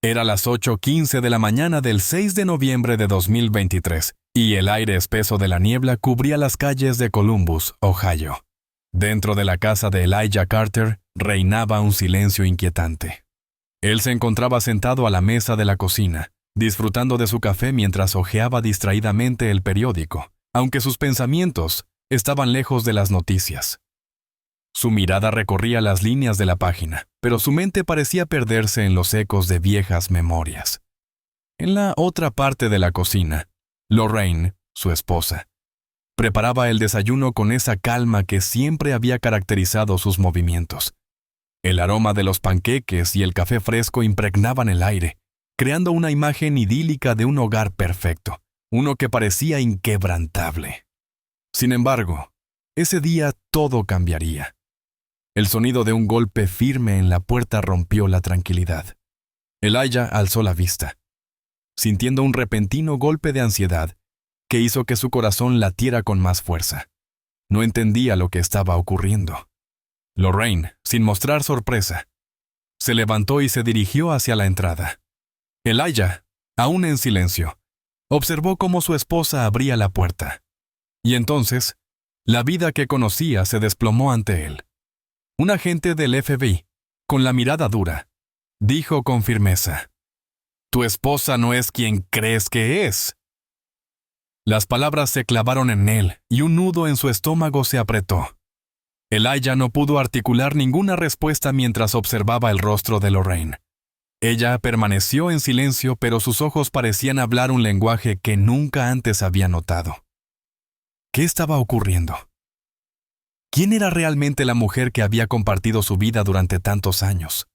Era las 8:15 de la mañana del 6 de noviembre de 2023, y el aire espeso de la niebla cubría las calles de Columbus, Ohio. Dentro de la casa de Elijah Carter reinaba un silencio inquietante. Él se encontraba sentado a la mesa de la cocina, disfrutando de su café mientras hojeaba distraídamente el periódico, aunque sus pensamientos estaban lejos de las noticias. Su mirada recorría las líneas de la página, pero su mente parecía perderse en los ecos de viejas memorias. En la otra parte de la cocina, Lorraine, su esposa, preparaba el desayuno con esa calma que siempre había caracterizado sus movimientos. El aroma de los panqueques y el café fresco impregnaban el aire, creando una imagen idílica de un hogar perfecto, uno que parecía inquebrantable. Sin embargo, ese día todo cambiaría. El sonido de un golpe firme en la puerta rompió la tranquilidad. Elijah alzó la vista, sintiendo un repentino golpe de ansiedad que hizo que su corazón latiera con más fuerza. No entendía lo que estaba ocurriendo. Lorraine, sin mostrar sorpresa, se levantó y se dirigió hacia la entrada. Elijah, aún en silencio, observó cómo su esposa abría la puerta. Y entonces, la vida que conocía se desplomó ante él. Un agente del FBI, con la mirada dura, dijo con firmeza: «Tu esposa no es quien crees que es». Las palabras se clavaron en él y un nudo en su estómago se apretó. Elijah no pudo articular ninguna respuesta mientras observaba el rostro de Lorraine. Ella permaneció en silencio, pero sus ojos parecían hablar un lenguaje que nunca antes había notado. ¿Qué estaba ocurriendo? ¿Quién era realmente la mujer que había compartido su vida durante tantos años?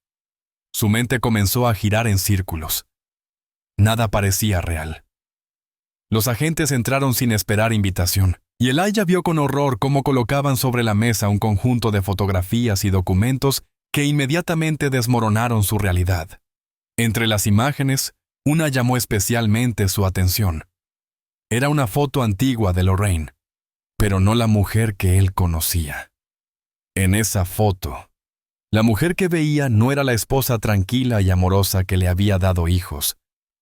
Su mente comenzó a girar en círculos. Nada parecía real. Los agentes entraron sin esperar invitación, y Elijah vio con horror cómo colocaban sobre la mesa un conjunto de fotografías y documentos que inmediatamente desmoronaron su realidad. Entre las imágenes, una llamó especialmente su atención. Era una foto antigua de Lorraine, pero no la mujer que él conocía. En esa foto, la mujer que veía no era la esposa tranquila y amorosa que le había dado hijos,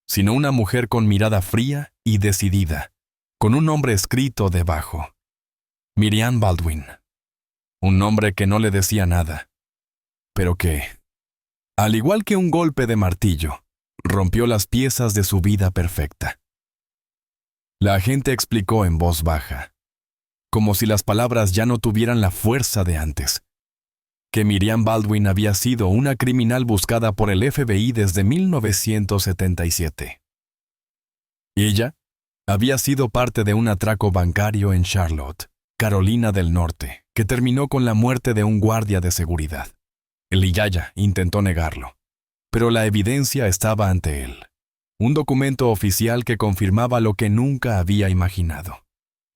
sino una mujer con mirada fría y decidida, con un nombre escrito debajo: Miriam Baldwin. Un nombre que no le decía nada, pero que, al igual que un golpe de martillo, rompió las piezas de su vida perfecta. La agente explicó en voz baja, como si las palabras ya no tuvieran la fuerza de antes, que Miriam Baldwin había sido una criminal buscada por el FBI desde 1977. Ella había sido parte de un atraco bancario en Charlotte, Carolina del Norte, que terminó con la muerte de un guardia de seguridad. Elijah intentó negarlo, pero la evidencia estaba ante él. Un documento oficial que confirmaba lo que nunca había imaginado.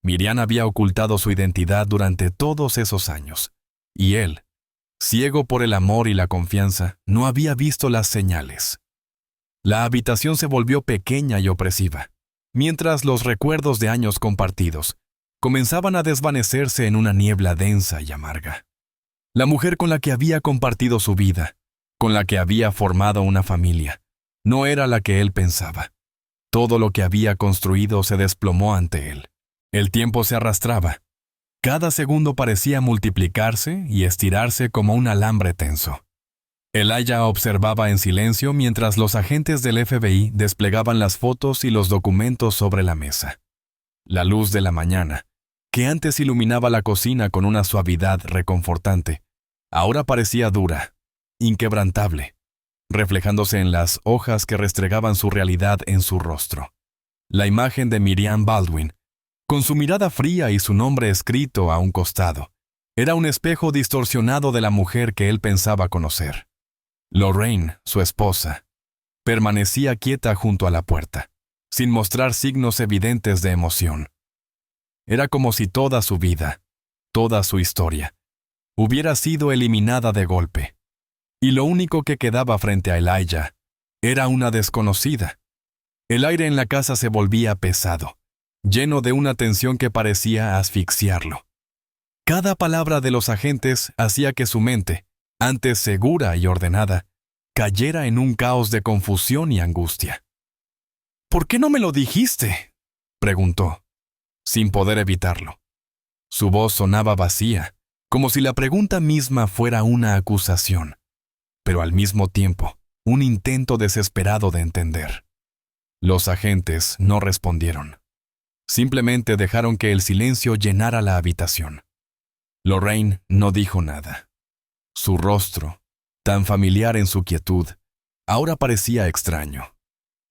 Miriam había ocultado su identidad durante todos esos años, y él, ciego por el amor y la confianza, no había visto las señales. La habitación se volvió pequeña y opresiva, mientras los recuerdos de años compartidos comenzaban a desvanecerse en una niebla densa y amarga. La mujer con la que había compartido su vida, con la que había formado una familia, no era la que él pensaba. Todo lo que había construido se desplomó ante él. El tiempo se arrastraba. Cada segundo parecía multiplicarse y estirarse como un alambre tenso. Elijah observaba en silencio mientras los agentes del FBI desplegaban las fotos y los documentos sobre la mesa. La luz de la mañana, que antes iluminaba la cocina con una suavidad reconfortante, ahora parecía dura, inquebrantable, reflejándose en las hojas que restregaban su realidad en su rostro. La imagen de Miriam Baldwin, con su mirada fría y su nombre escrito a un costado, era un espejo distorsionado de la mujer que él pensaba conocer. Lorraine, su esposa, permanecía quieta junto a la puerta, sin mostrar signos evidentes de emoción. Era como si toda su vida, toda su historia, hubiera sido eliminada de golpe, y lo único que quedaba frente a Elijah era una desconocida. El aire en la casa se volvía pesado, lleno de una tensión que parecía asfixiarlo. Cada palabra de los agentes hacía que su mente, antes segura y ordenada, cayera en un caos de confusión y angustia. «¿Por qué no me lo dijiste?», preguntó, sin poder evitarlo. Su voz sonaba vacía, como si la pregunta misma fuera una acusación, pero al mismo tiempo, un intento desesperado de entender. Los agentes no respondieron. Simplemente dejaron que el silencio llenara la habitación. Lorraine no dijo nada. Su rostro, tan familiar en su quietud, ahora parecía extraño.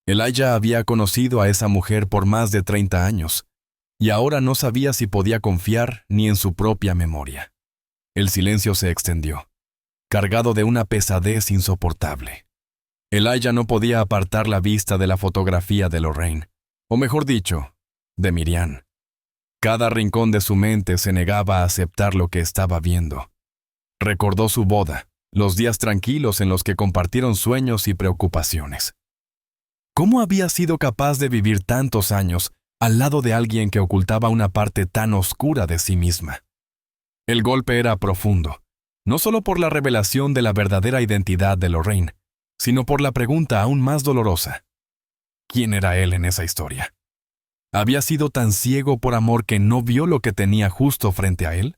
Elijah había conocido a esa mujer por más de 30 años, y ahora no sabía si podía confiar ni en su propia memoria. El silencio se extendió, cargado de una pesadez insoportable. Elijah no podía apartar la vista de la fotografía de Lorraine, o mejor dicho, de Miriam. Cada rincón de su mente se negaba a aceptar lo que estaba viendo. Recordó su boda, los días tranquilos en los que compartieron sueños y preocupaciones. ¿Cómo había sido capaz de vivir tantos años al lado de alguien que ocultaba una parte tan oscura de sí misma? El golpe era profundo, no solo por la revelación de la verdadera identidad de Lorraine, sino por la pregunta aún más dolorosa. ¿Quién era él en esa historia? ¿Había sido tan ciego por amor que no vio lo que tenía justo frente a él?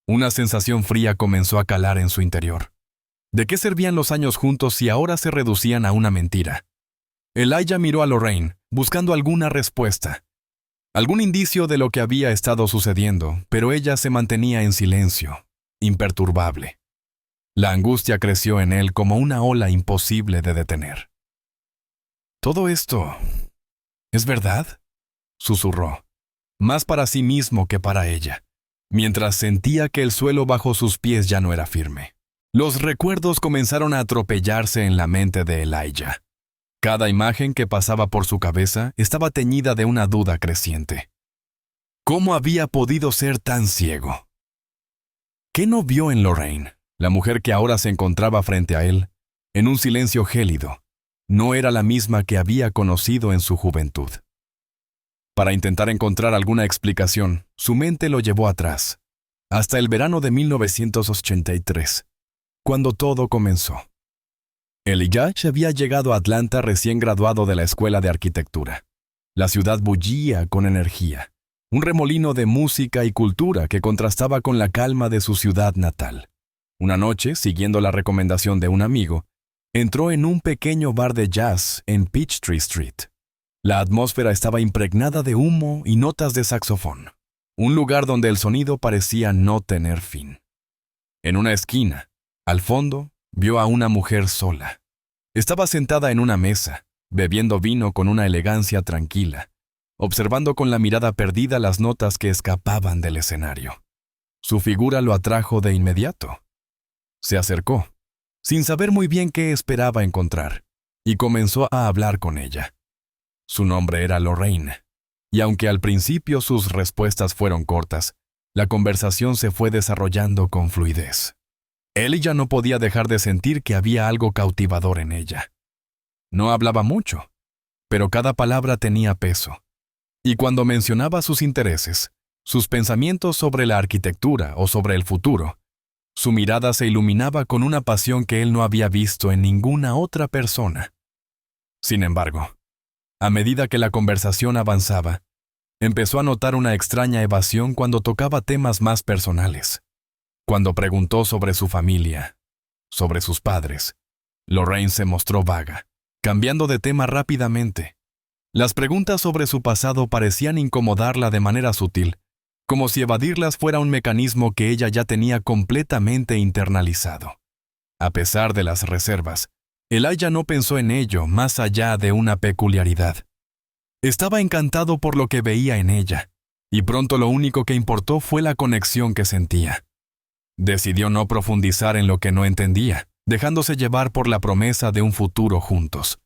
Una sensación fría comenzó a calar en su interior. ¿De qué servían los años juntos si ahora se reducían a una mentira? Elijah miró a Lorraine, buscando alguna respuesta, algún indicio de lo que había estado sucediendo, pero ella se mantenía en silencio, imperturbable. La angustia creció en él como una ola imposible de detener. «¿Todo esto es verdad?», susurró, más para sí mismo que para ella, mientras sentía que el suelo bajo sus pies ya no era firme. Los recuerdos comenzaron a atropellarse en la mente de Elijah. Cada imagen que pasaba por su cabeza estaba teñida de una duda creciente. ¿Cómo había podido ser tan ciego? ¿Qué no vio en Lorraine, la mujer que ahora se encontraba frente a él, en un silencio gélido? No era la misma que había conocido en su juventud. Para intentar encontrar alguna explicación, su mente lo llevó atrás, hasta el verano de 1983, cuando todo comenzó. Elijah había llegado a Atlanta recién graduado de la escuela de arquitectura. La ciudad bullía con energía, un remolino de música y cultura que contrastaba con la calma de su ciudad natal. Una noche, siguiendo la recomendación de un amigo, entró en un pequeño bar de jazz en Peachtree Street. La atmósfera estaba impregnada de humo y notas de saxofón, un lugar donde el sonido parecía no tener fin. En una esquina, al fondo, vio a una mujer sola. Estaba sentada en una mesa, bebiendo vino con una elegancia tranquila, observando con la mirada perdida las notas que escapaban del escenario. Su figura lo atrajo de inmediato. Se acercó, sin saber muy bien qué esperaba encontrar, y comenzó a hablar con ella. Su nombre era Lorraine, y aunque al principio sus respuestas fueron cortas, la conversación se fue desarrollando con fluidez. Él ya no podía dejar de sentir que había algo cautivador en ella. No hablaba mucho, pero cada palabra tenía peso. Y cuando mencionaba sus intereses, sus pensamientos sobre la arquitectura o sobre el futuro, su mirada se iluminaba con una pasión que él no había visto en ninguna otra persona. Sin embargo, a medida que la conversación avanzaba, empezó a notar una extraña evasión cuando tocaba temas más personales. Cuando preguntó sobre su familia, sobre sus padres, Lorraine se mostró vaga, cambiando de tema rápidamente. Las preguntas sobre su pasado parecían incomodarla de manera sutil, como si evadirlas fuera un mecanismo que ella ya tenía completamente internalizado. A pesar de las reservas, Elijah no pensó en ello más allá de una peculiaridad. Estaba encantado por lo que veía en ella, y pronto lo único que importó fue la conexión que sentía. Decidió no profundizar en lo que no entendía, dejándose llevar por la promesa de un futuro juntos.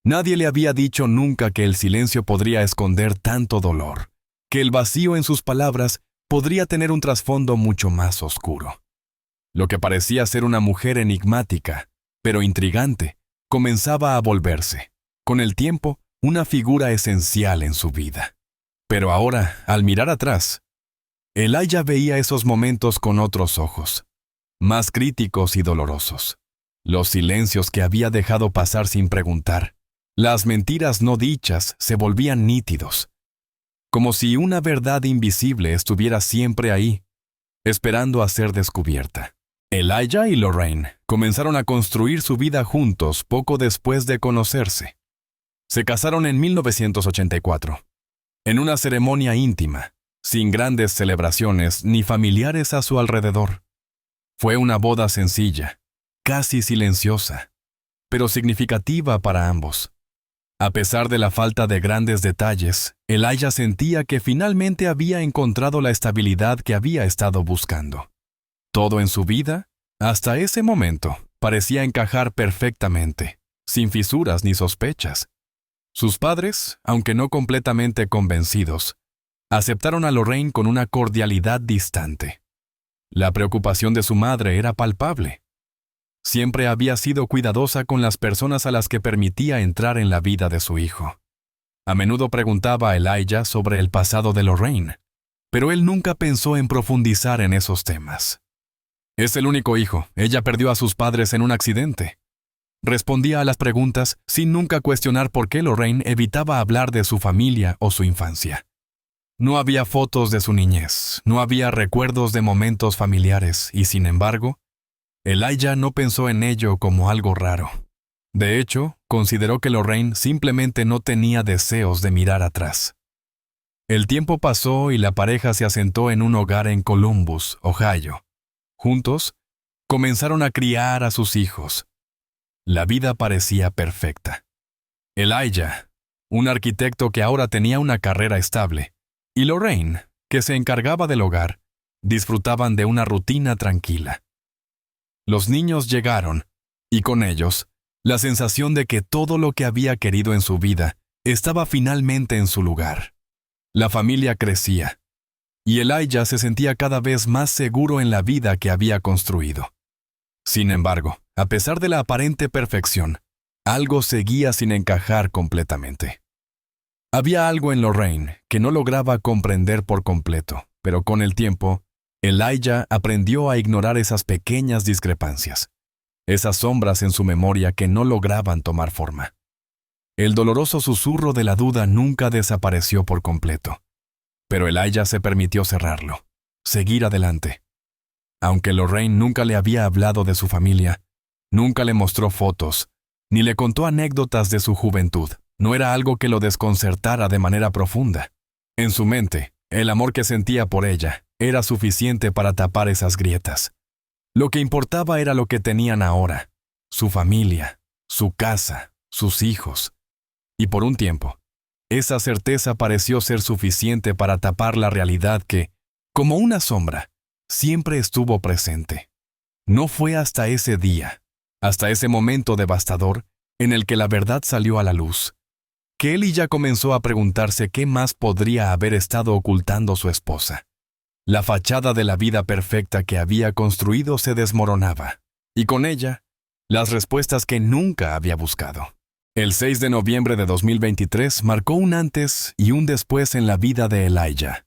Nadie le había dicho nunca que el silencio podría esconder tanto dolor, que el vacío en sus palabras podría tener un trasfondo mucho más oscuro. Lo que parecía ser una mujer enigmática, pero intrigante, comenzaba a volverse, con el tiempo, una figura esencial en su vida. Pero ahora, al mirar atrás, Elijah veía esos momentos con otros ojos, más críticos y dolorosos. Los silencios que había dejado pasar sin preguntar, las mentiras no dichas se volvían nítidos, como si una verdad invisible estuviera siempre ahí, esperando a ser descubierta. Elijah y Lorraine comenzaron a construir su vida juntos poco después de conocerse. Se casaron en 1984, en una ceremonia íntima, sin grandes celebraciones ni familiares a su alrededor. Fue una boda sencilla, casi silenciosa, pero significativa para ambos. A pesar de la falta de grandes detalles, Elijah sentía que finalmente había encontrado la estabilidad que había estado buscando. Todo en su vida, hasta ese momento, parecía encajar perfectamente, sin fisuras ni sospechas. Sus padres, aunque no completamente convencidos, aceptaron a Lorraine con una cordialidad distante. La preocupación de su madre era palpable. Siempre había sido cuidadosa con las personas a las que permitía entrar en la vida de su hijo. A menudo preguntaba a Elijah sobre el pasado de Lorraine, pero él nunca pensó en profundizar en esos temas. Es el único hijo. Ella perdió a sus padres en un accidente. Respondía a las preguntas sin nunca cuestionar por qué Lorraine evitaba hablar de su familia o su infancia. No había fotos de su niñez, no había recuerdos de momentos familiares y, sin embargo, Elijah no pensó en ello como algo raro. De hecho, consideró que Lorraine simplemente no tenía deseos de mirar atrás. El tiempo pasó y la pareja se asentó en un hogar en Columbus, Ohio. Juntos, comenzaron a criar a sus hijos. La vida parecía perfecta. Elijah, un arquitecto que ahora tenía una carrera estable, y Lorraine, que se encargaba del hogar, disfrutaban de una rutina tranquila. Los niños llegaron, y con ellos, la sensación de que todo lo que había querido en su vida estaba finalmente en su lugar. La familia crecía, y Elijah se sentía cada vez más seguro en la vida que había construido. Sin embargo, a pesar de la aparente perfección, algo seguía sin encajar completamente. Había algo en Lorraine que no lograba comprender por completo, pero con el tiempo, Elijah aprendió a ignorar esas pequeñas discrepancias, esas sombras en su memoria que no lograban tomar forma. El doloroso susurro de la duda nunca desapareció por completo, pero Elijah se permitió cerrarlo, seguir adelante. Aunque Lorraine nunca le había hablado de su familia, nunca le mostró fotos, ni le contó anécdotas de su juventud, no era algo que lo desconcertara de manera profunda. En su mente, el amor que sentía por ella era suficiente para tapar esas grietas. Lo que importaba era lo que tenían ahora, su familia, su casa, sus hijos. Y por un tiempo, esa certeza pareció ser suficiente para tapar la realidad que, como una sombra, siempre estuvo presente. No fue hasta ese día, hasta ese momento devastador, en el que la verdad salió a la luz, que él ya comenzó a preguntarse qué más podría haber estado ocultando su esposa. La fachada de la vida perfecta que había construido se desmoronaba, y con ella, las respuestas que nunca había buscado. El 6 de noviembre de 2023 marcó un antes y un después en la vida de Elijah.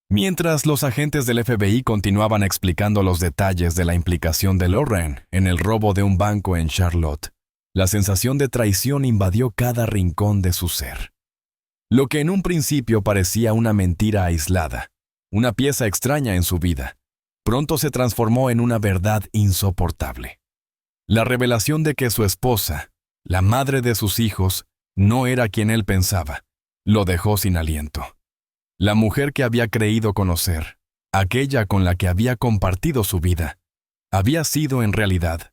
Mientras los agentes del FBI continuaban explicando los detalles de la implicación de Lorraine en el robo de un banco en Charlotte, la sensación de traición invadió cada rincón de su ser. Lo que en un principio parecía una mentira aislada, una pieza extraña en su vida, pronto se transformó en una verdad insoportable. La revelación de que su esposa, la madre de sus hijos, no era quien él pensaba, lo dejó sin aliento. La mujer que había creído conocer, aquella con la que había compartido su vida, había sido en realidad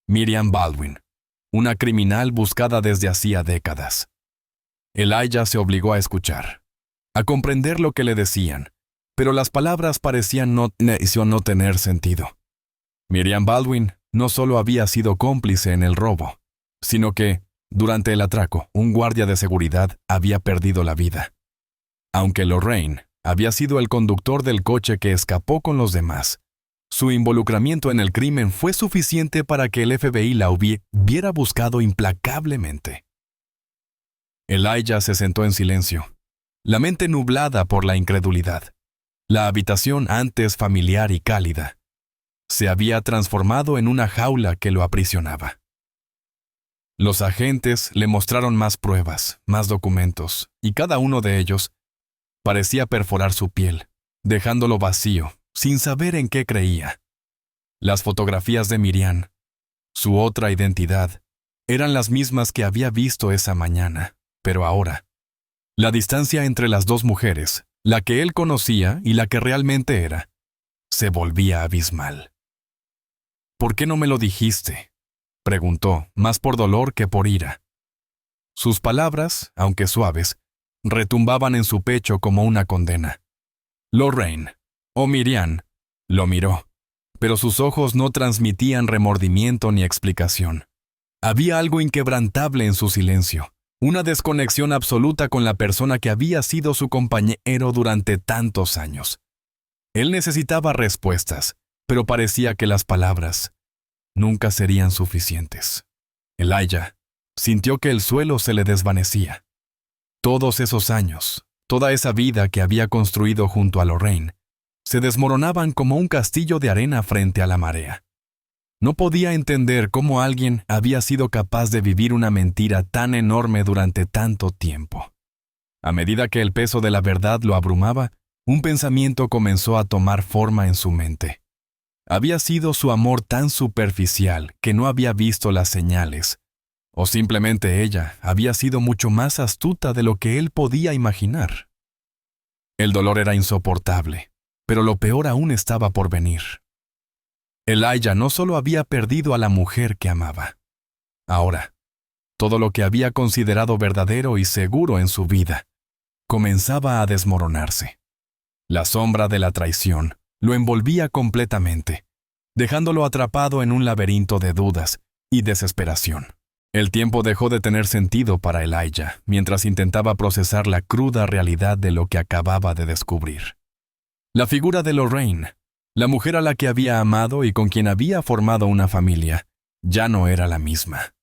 Miriam Baldwin, una criminal buscada desde hacía décadas. Elijah se obligó a escuchar, a comprender lo que le decían, pero las palabras parecían no tener sentido. Miriam Baldwin no solo había sido cómplice en el robo, sino que, durante el atraco, un guardia de seguridad había perdido la vida. Aunque Lorraine había sido el conductor del coche que escapó con los demás, su involucramiento en el crimen fue suficiente para que el FBI la hubiera buscado implacablemente. Elijah se sentó en silencio, la mente nublada por la incredulidad. La habitación antes familiar y cálida se había transformado en una jaula que lo aprisionaba. Los agentes le mostraron más pruebas, más documentos, y cada uno de ellos parecía perforar su piel, dejándolo vacío, sin saber en qué creía. Las fotografías de Miriam, su otra identidad, eran las mismas que había visto esa mañana, pero ahora, la distancia entre las dos mujeres, la que él conocía y la que realmente era, se volvía abismal. «¿Por qué no me lo dijiste?», preguntó, más por dolor que por ira. Sus palabras, aunque suaves, retumbaban en su pecho como una condena. Lorraine, o Miriam, lo miró, pero sus ojos no transmitían remordimiento ni explicación. Había algo inquebrantable en su silencio, una desconexión absoluta con la persona que había sido su compañero durante tantos años. Él necesitaba respuestas, pero parecía que las palabras nunca serían suficientes. Elijah sintió que el suelo se le desvanecía. Todos esos años, toda esa vida que había construido junto a Lorraine, se desmoronaban como un castillo de arena frente a la marea. No podía entender cómo alguien había sido capaz de vivir una mentira tan enorme durante tanto tiempo. A medida que el peso de la verdad lo abrumaba, un pensamiento comenzó a tomar forma en su mente. ¿Había sido su amor tan superficial que no había visto las señales? ¿O simplemente ella había sido mucho más astuta de lo que él podía imaginar? El dolor era insoportable, pero lo peor aún estaba por venir. Elijah no solo había perdido a la mujer que amaba. Ahora, todo lo que había considerado verdadero y seguro en su vida comenzaba a desmoronarse. La sombra de la traición lo envolvía completamente, dejándolo atrapado en un laberinto de dudas y desesperación. El tiempo dejó de tener sentido para Elijah mientras intentaba procesar la cruda realidad de lo que acababa de descubrir. La figura de Lorraine, la mujer a la que había amado y con quien había formado una familia, ya no era la misma.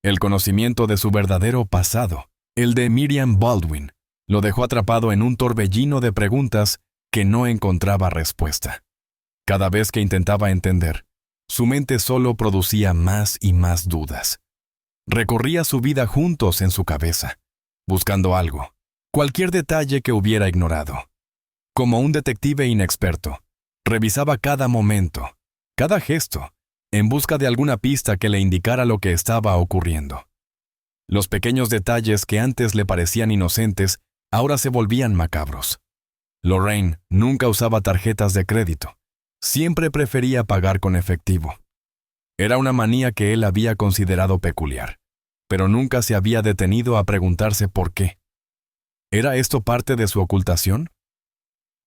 El conocimiento de su verdadero pasado, el de Miriam Baldwin, lo dejó atrapado en un torbellino de preguntas que no encontraba respuesta. Cada vez que intentaba entender, su mente solo producía más y más dudas. Recorría su vida juntos en su cabeza, buscando algo, cualquier detalle que hubiera ignorado. Como un detective inexperto, revisaba cada momento, cada gesto, en busca de alguna pista que le indicara lo que estaba ocurriendo. Los pequeños detalles que antes le parecían inocentes, ahora se volvían macabros. Lorraine nunca usaba tarjetas de crédito. Siempre prefería pagar con efectivo. Era una manía que él había considerado peculiar, pero nunca se había detenido a preguntarse por qué. ¿Era esto parte de su ocultación?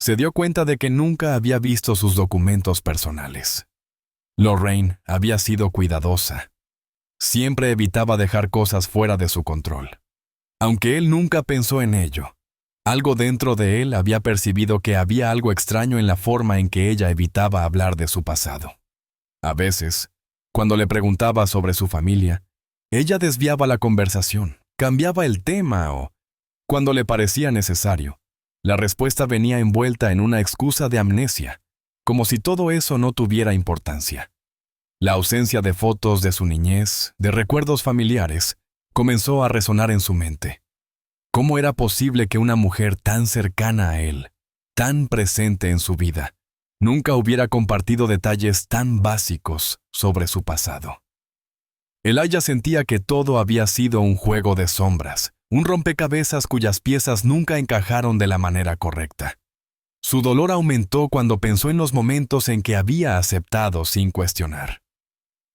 Se dio cuenta de que nunca había visto sus documentos personales. Lorraine había sido cuidadosa. Siempre evitaba dejar cosas fuera de su control. Aunque él nunca pensó en ello, algo dentro de él había percibido que había algo extraño en la forma en que ella evitaba hablar de su pasado. A veces, cuando le preguntaba sobre su familia, ella desviaba la conversación, cambiaba el tema o, cuando le parecía necesario, la respuesta venía envuelta en una excusa de amnesia, como si todo eso no tuviera importancia. La ausencia de fotos de su niñez, de recuerdos familiares, comenzó a resonar en su mente. ¿Cómo era posible que una mujer tan cercana a él, tan presente en su vida, nunca hubiera compartido detalles tan básicos sobre su pasado? Elijah sentía que todo había sido un juego de sombras, un rompecabezas cuyas piezas nunca encajaron de la manera correcta. Su dolor aumentó cuando pensó en los momentos en que había aceptado sin cuestionar.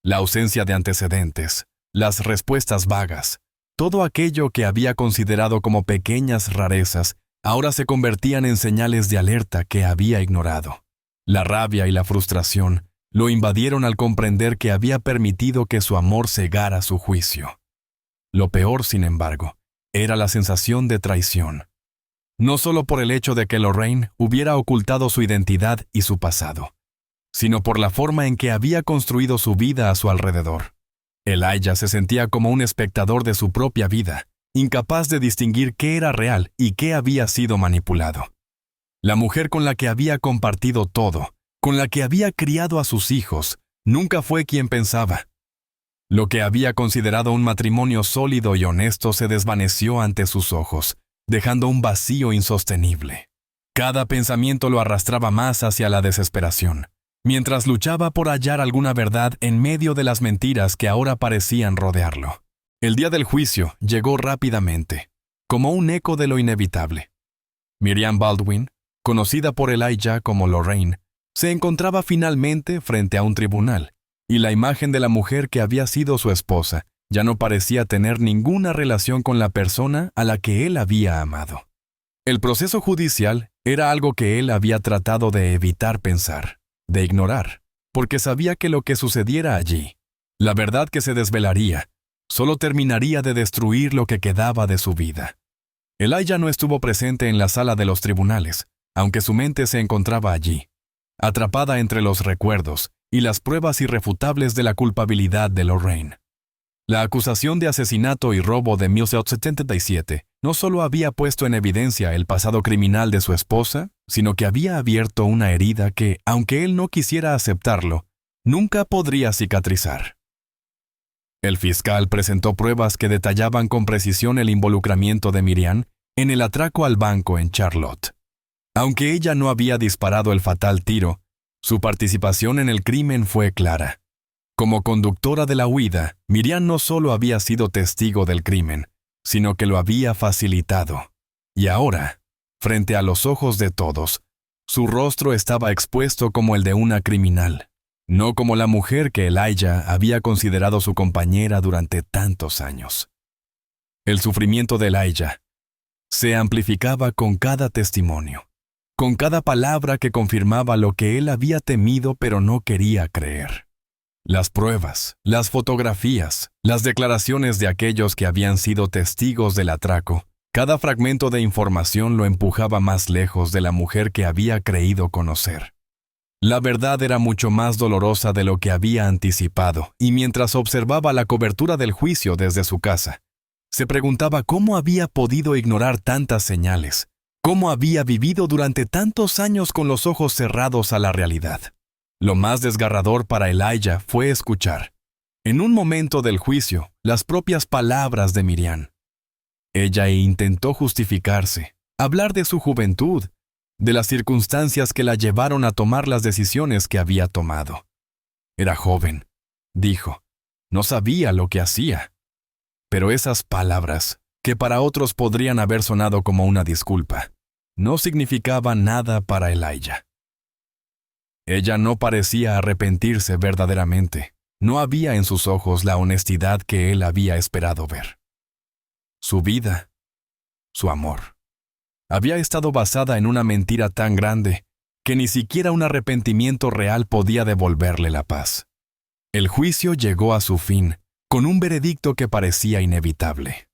La ausencia de antecedentes, las respuestas vagas, todo aquello que había considerado como pequeñas rarezas, ahora se convertían en señales de alerta que había ignorado. La rabia y la frustración lo invadieron al comprender que había permitido que su amor cegara su juicio. Lo peor, sin embargo, era la sensación de traición. No solo por el hecho de que Lorraine hubiera ocultado su identidad y su pasado, sino por la forma en que había construido su vida a su alrededor. Elijah se sentía como un espectador de su propia vida, incapaz de distinguir qué era real y qué había sido manipulado. La mujer con la que había compartido todo, con la que había criado a sus hijos, nunca fue quien pensaba. Lo que había considerado un matrimonio sólido y honesto se desvaneció ante sus ojos, dejando un vacío insostenible. Cada pensamiento lo arrastraba más hacia la desesperación, mientras luchaba por hallar alguna verdad en medio de las mentiras que ahora parecían rodearlo. El día del juicio llegó rápidamente, como un eco de lo inevitable. Miriam Baldwin, conocida por Elijah como Lorraine, se encontraba finalmente frente a un tribunal, y la imagen de la mujer que había sido su esposa ya no parecía tener ninguna relación con la persona a la que él había amado. El proceso judicial era algo que él había tratado de evitar pensar, de ignorar, porque sabía que lo que sucediera allí, la verdad que se desvelaría, solo terminaría de destruir lo que quedaba de su vida. Elijah no estuvo presente en la sala de los tribunales, aunque su mente se encontraba allí, atrapada entre los recuerdos y las pruebas irrefutables de la culpabilidad de Lorraine. La acusación de asesinato y robo de 1977 no solo había puesto en evidencia el pasado criminal de su esposa, sino que había abierto una herida que, aunque él no quisiera aceptarlo, nunca podría cicatrizar. El fiscal presentó pruebas que detallaban con precisión el involucramiento de Miriam en el atraco al banco en Charlotte. Aunque ella no había disparado el fatal tiro, su participación en el crimen fue clara. Como conductora de la huida, Miriam no solo había sido testigo del crimen, sino que lo había facilitado. Y ahora, frente a los ojos de todos, su rostro estaba expuesto como el de una criminal, no como la mujer que Elijah había considerado su compañera durante tantos años. El sufrimiento de Elijah se amplificaba con cada testimonio, con cada palabra que confirmaba lo que él había temido pero no quería creer. Las pruebas, las fotografías, las declaraciones de aquellos que habían sido testigos del atraco, cada fragmento de información lo empujaba más lejos de la mujer que había creído conocer. La verdad era mucho más dolorosa de lo que había anticipado, y mientras observaba la cobertura del juicio desde su casa, se preguntaba cómo había podido ignorar tantas señales, cómo había vivido durante tantos años con los ojos cerrados a la realidad. Lo más desgarrador para Elijah fue escuchar, en un momento del juicio, las propias palabras de Miriam. Ella intentó justificarse, hablar de su juventud, de las circunstancias que la llevaron a tomar las decisiones que había tomado. Era joven, dijo, no sabía lo que hacía. Pero esas palabras, que para otros podrían haber sonado como una disculpa, no significaban nada para Elijah. Ella no parecía arrepentirse verdaderamente. No había en sus ojos la honestidad que él había esperado ver. Su vida, su amor, había estado basada en una mentira tan grande que ni siquiera un arrepentimiento real podía devolverle la paz. El juicio llegó a su fin, con un veredicto que parecía inevitable.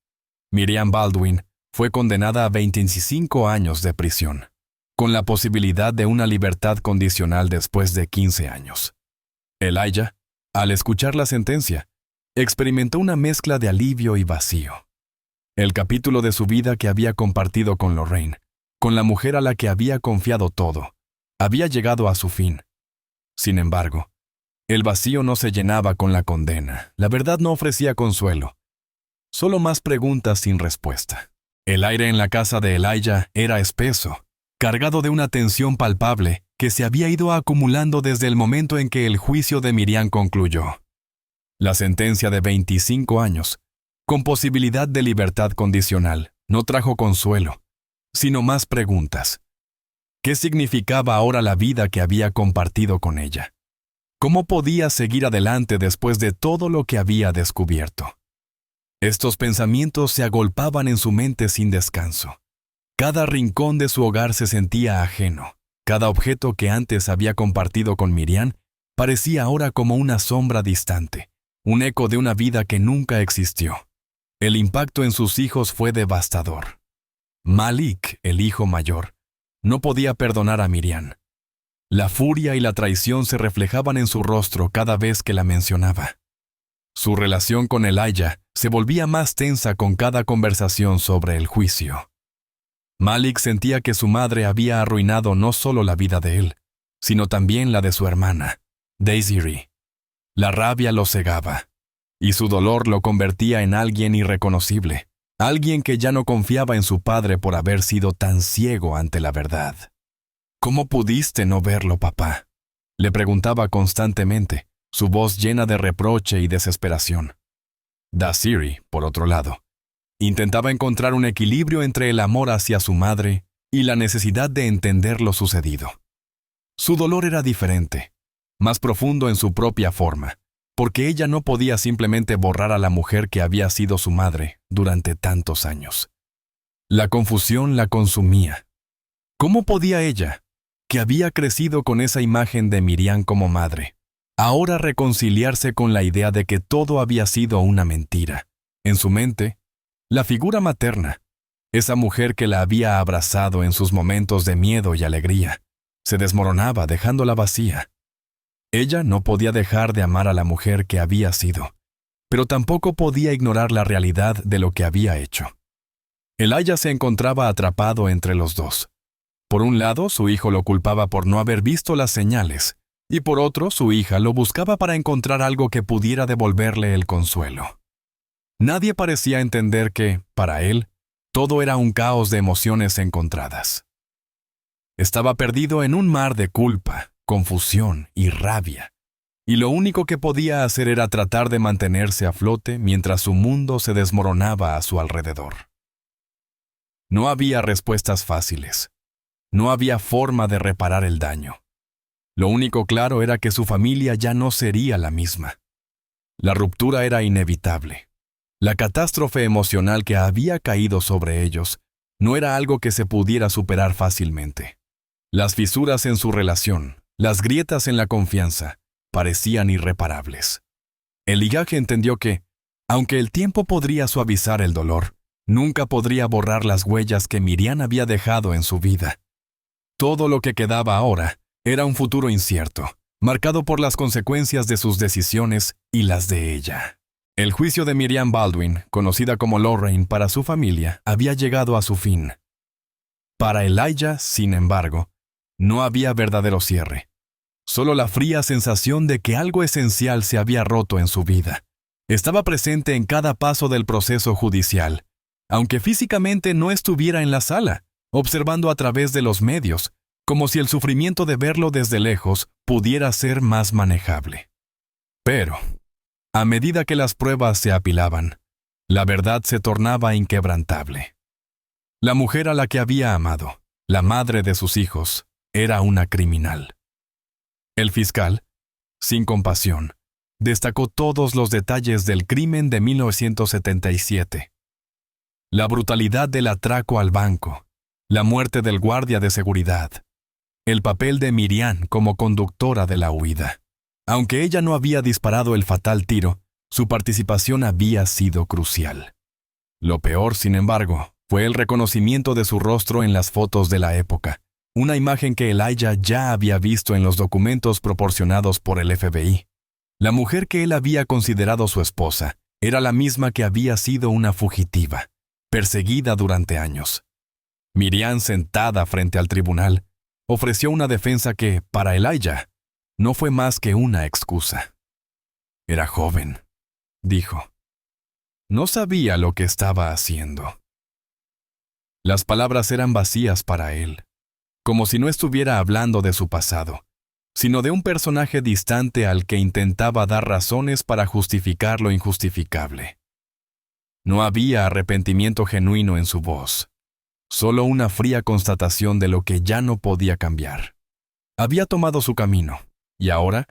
Miriam Baldwin fue condenada a 25 años de prisión, con la posibilidad de una libertad condicional después de 15 años. Elijah, al escuchar la sentencia, experimentó una mezcla de alivio y vacío. El capítulo de su vida que había compartido con Lorraine, con la mujer a la que había confiado todo, había llegado a su fin. Sin embargo, el vacío no se llenaba con la condena. La verdad no ofrecía consuelo. Solo más preguntas sin respuesta. El aire en la casa de Elijah era espeso, cargado de una tensión palpable que se había ido acumulando desde el momento en que el juicio de Miriam concluyó. La sentencia de 25 años, con posibilidad de libertad condicional, no trajo consuelo, sino más preguntas. ¿Qué significaba ahora la vida que había compartido con ella? ¿Cómo podía seguir adelante después de todo lo que había descubierto? Estos pensamientos se agolpaban en su mente sin descanso. Cada rincón de su hogar se sentía ajeno. Cada objeto que antes había compartido con Miriam parecía ahora como una sombra distante, un eco de una vida que nunca existió. El impacto en sus hijos fue devastador. Malik, el hijo mayor, no podía perdonar a Miriam. La furia y la traición se reflejaban en su rostro cada vez que la mencionaba. Su relación con Elijah se volvía más tensa con cada conversación sobre el juicio. Malik sentía que su madre había arruinado no solo la vida de él, sino también la de su hermana, Desiree. La rabia lo cegaba, y su dolor lo convertía en alguien irreconocible, alguien que ya no confiaba en su padre por haber sido tan ciego ante la verdad. ¿Cómo pudiste no verlo, papá?, le preguntaba constantemente, su voz llena de reproche y desesperación. Desiree, por otro lado, intentaba encontrar un equilibrio entre el amor hacia su madre y la necesidad de entender lo sucedido. Su dolor era diferente, más profundo en su propia forma, porque ella no podía simplemente borrar a la mujer que había sido su madre durante tantos años. La confusión la consumía. ¿Cómo podía ella, que había crecido con esa imagen de Miriam como madre, ahora reconciliarse con la idea de que todo había sido una mentira? En su mente, la figura materna, esa mujer que la había abrazado en sus momentos de miedo y alegría, se desmoronaba dejándola vacía. Ella no podía dejar de amar a la mujer que había sido, pero tampoco podía ignorar la realidad de lo que había hecho. Elijah se encontraba atrapado entre los dos. Por un lado, su hijo lo culpaba por no haber visto las señales, y por otro, su hija lo buscaba para encontrar algo que pudiera devolverle el consuelo. Nadie parecía entender que, para él, todo era un caos de emociones encontradas. Estaba perdido en un mar de culpa, confusión y rabia, y lo único que podía hacer era tratar de mantenerse a flote mientras su mundo se desmoronaba a su alrededor. No había respuestas fáciles. No había forma de reparar el daño. Lo único claro era que su familia ya no sería la misma. La ruptura era inevitable. La catástrofe emocional que había caído sobre ellos no era algo que se pudiera superar fácilmente. Las fisuras en su relación, las grietas en la confianza, parecían irreparables. Elijah entendió que, aunque el tiempo podría suavizar el dolor, nunca podría borrar las huellas que Miriam había dejado en su vida. Todo lo que quedaba ahora era un futuro incierto, marcado por las consecuencias de sus decisiones y las de ella. El juicio de Miriam Baldwin, conocida como Lorraine para su familia, había llegado a su fin. Para Elijah, sin embargo, no había verdadero cierre. Solo la fría sensación de que algo esencial se había roto en su vida. Estaba presente en cada paso del proceso judicial, aunque físicamente no estuviera en la sala, observando a través de los medios, como si el sufrimiento de verlo desde lejos pudiera ser más manejable. Pero, a medida que las pruebas se apilaban, la verdad se tornaba inquebrantable. La mujer a la que había amado, la madre de sus hijos, era una criminal. El fiscal, sin compasión, destacó todos los detalles del crimen de 1977. La brutalidad del atraco al banco, la muerte del guardia de seguridad, el papel de Miriam como conductora de la huida. Aunque ella no había disparado el fatal tiro, su participación había sido crucial. Lo peor, sin embargo, fue el reconocimiento de su rostro en las fotos de la época, una imagen que Elijah ya había visto en los documentos proporcionados por el FBI. La mujer que él había considerado su esposa era la misma que había sido una fugitiva, perseguida durante años. Miriam, sentada frente al tribunal, ofreció una defensa que, para Elijah, no fue más que una excusa. Era joven, dijo. No sabía lo que estaba haciendo. Las palabras eran vacías para él, como si no estuviera hablando de su pasado, sino de un personaje distante al que intentaba dar razones para justificar lo injustificable. No había arrepentimiento genuino en su voz, solo una fría constatación de lo que ya no podía cambiar. Había tomado su camino, y ahora,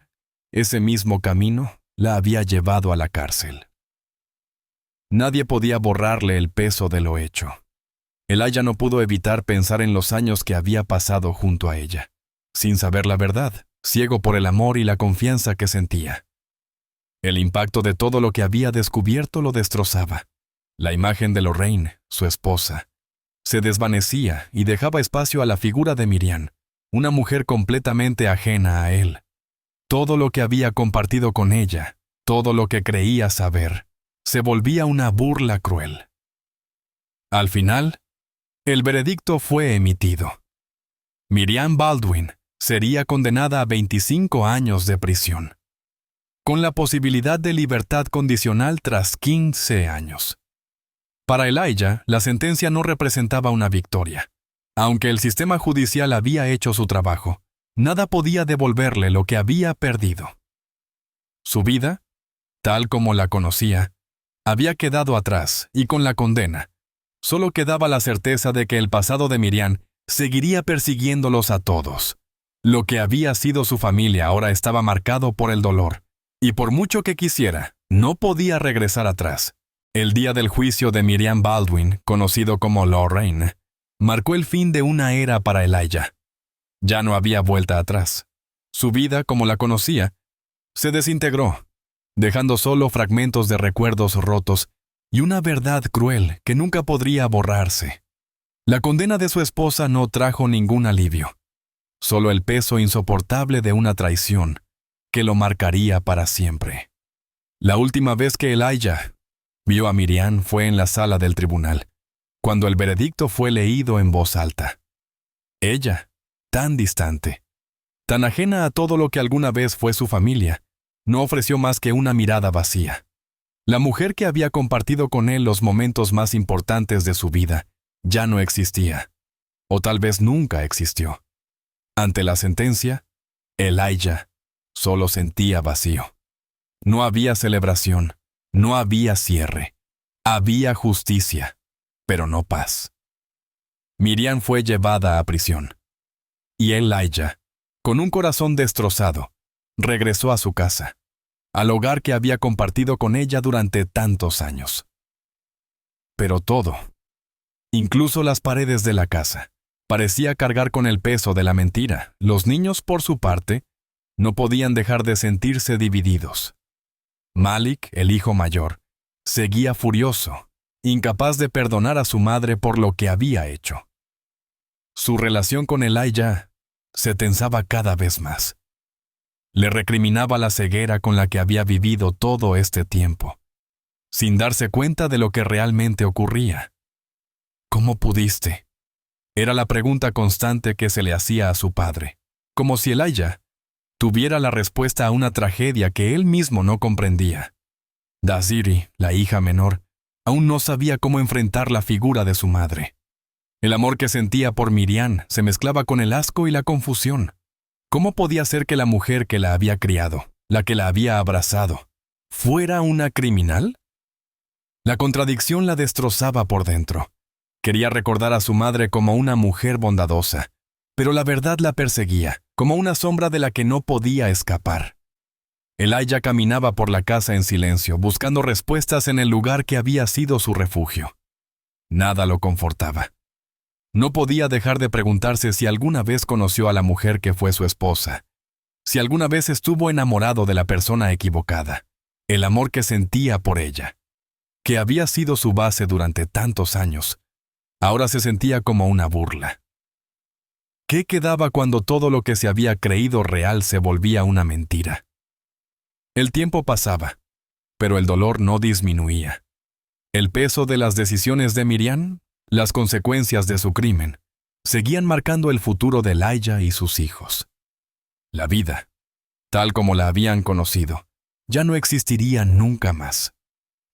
ese mismo camino la había llevado a la cárcel. Nadie podía borrarle el peso de lo hecho. Elijah no pudo evitar pensar en los años que había pasado junto a ella, sin saber la verdad, ciego por el amor y la confianza que sentía. El impacto de todo lo que había descubierto lo destrozaba. La imagen de Lorraine, su esposa, se desvanecía y dejaba espacio a la figura de Miriam, una mujer completamente ajena a él. Todo lo que había compartido con ella, todo lo que creía saber, se volvía una burla cruel. Al final, el veredicto fue emitido. Miriam Baldwin sería condenada a 25 años de prisión, con la posibilidad de libertad condicional tras 15 años. Para Elijah, la sentencia no representaba una victoria. Aunque el sistema judicial había hecho su trabajo, nada podía devolverle lo que había perdido. Su vida, tal como la conocía, había quedado atrás y con la condena, solo quedaba la certeza de que el pasado de Miriam seguiría persiguiéndolos a todos. Lo que había sido su familia ahora estaba marcado por el dolor, y por mucho que quisiera, no podía regresar atrás. El día del juicio de Miriam Baldwin, conocido como Lorraine, marcó el fin de una era para Elijah. Ya no había vuelta atrás. Su vida, como la conocía, se desintegró, dejando solo fragmentos de recuerdos rotos y una verdad cruel que nunca podría borrarse. La condena de su esposa no trajo ningún alivio, solo el peso insoportable de una traición que lo marcaría para siempre. La última vez que Elijah vio a Miriam fue en la sala del tribunal, cuando el veredicto fue leído en voz alta. Ella, tan distante, tan ajena a todo lo que alguna vez fue su familia, no ofreció más que una mirada vacía. La mujer que había compartido con él los momentos más importantes de su vida ya no existía, o tal vez nunca existió. Ante la sentencia, Elijah solo sentía vacío. No había celebración, no había cierre. Había justicia, pero no paz. Miriam fue llevada a prisión. Y Elijah, con un corazón destrozado, regresó a su casa, al hogar que había compartido con ella durante tantos años. Pero todo, incluso las paredes de la casa, parecía cargar con el peso de la mentira. Los niños, por su parte, no podían dejar de sentirse divididos. Malik, el hijo mayor, seguía furioso, incapaz de perdonar a su madre por lo que había hecho. Su relación con Elijah se tensaba cada vez más. Le recriminaba la ceguera con la que había vivido todo este tiempo, sin darse cuenta de lo que realmente ocurría. ¿Cómo pudiste? Era la pregunta constante que se le hacía a su padre, como si Elijah tuviera la respuesta a una tragedia que él mismo no comprendía. Desiree, la hija menor, aún no sabía cómo enfrentar la figura de su madre. El amor que sentía por Miriam se mezclaba con el asco y la confusión. ¿Cómo podía ser que la mujer que la había criado, la que la había abrazado, fuera una criminal? La contradicción la destrozaba por dentro. Quería recordar a su madre como una mujer bondadosa, pero la verdad la perseguía, como una sombra de la que no podía escapar. Elijah caminaba por la casa en silencio, buscando respuestas en el lugar que había sido su refugio. Nada lo confortaba. No podía dejar de preguntarse si alguna vez conoció a la mujer que fue su esposa, si alguna vez estuvo enamorado de la persona equivocada, el amor que sentía por ella, que había sido su base durante tantos años, ahora se sentía como una burla. ¿Qué quedaba cuando todo lo que se había creído real se volvía una mentira? El tiempo pasaba, pero el dolor no disminuía. El peso de las decisiones de Miriam, las consecuencias de su crimen, seguían marcando el futuro de Elijah y sus hijos. La vida, tal como la habían conocido, ya no existiría nunca más.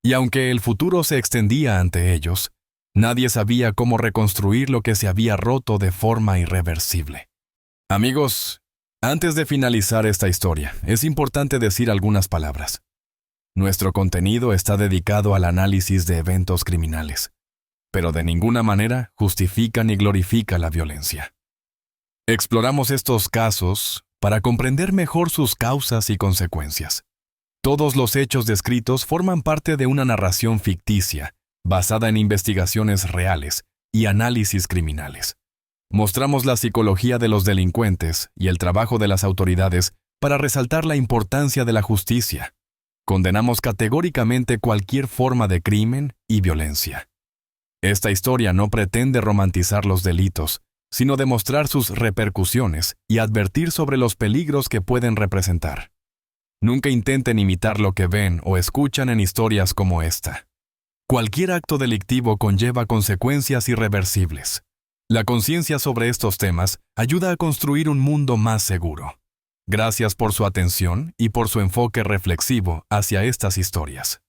Y aunque el futuro se extendía ante ellos, nadie sabía cómo reconstruir lo que se había roto de forma irreversible. Amigos, antes de finalizar esta historia, es importante decir algunas palabras. Nuestro contenido está dedicado al análisis de eventos criminales, pero de ninguna manera justifica ni glorifica la violencia. Exploramos estos casos para comprender mejor sus causas y consecuencias. Todos los hechos descritos forman parte de una narración ficticia, basada en investigaciones reales y análisis criminales. Mostramos la psicología de los delincuentes y el trabajo de las autoridades para resaltar la importancia de la justicia. Condenamos categóricamente cualquier forma de crimen y violencia. Esta historia no pretende romantizar los delitos, sino demostrar sus repercusiones y advertir sobre los peligros que pueden representar. Nunca intenten imitar lo que ven o escuchan en historias como esta. Cualquier acto delictivo conlleva consecuencias irreversibles. La conciencia sobre estos temas ayuda a construir un mundo más seguro. Gracias por su atención y por su enfoque reflexivo hacia estas historias.